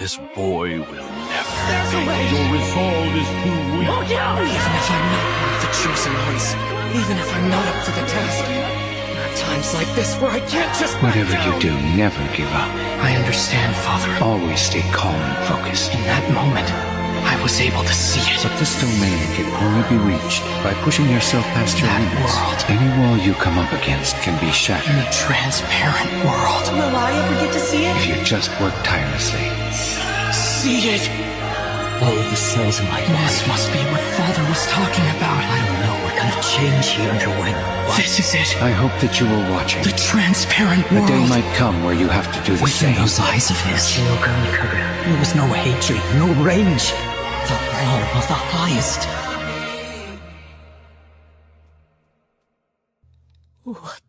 This boy will never. There's a way. Your resolve is too weak. Oh, yeah. Even if I'm not one of the chosen ones, even if I'm not up to the task, there are times like this where I can't just back Whatever you down. do, never give up. I understand, Father. Always stay calm and focused. In that moment, I was able to see it. But this domain can only be reached by pushing yourself past your That limits. world. Any wall you come up against can be In shattered the transparent world. Will I ever get to see it? if you just work tirelessly. See it! All of the cells in my body. This must be what Father was talking about. I don't know what kind of change he underwent. This is it. I hope that you were watching. The transparent A world. day might come where you have to do the Within same. those eyes of his, there was no hatred, no rage. The realm of the highest. What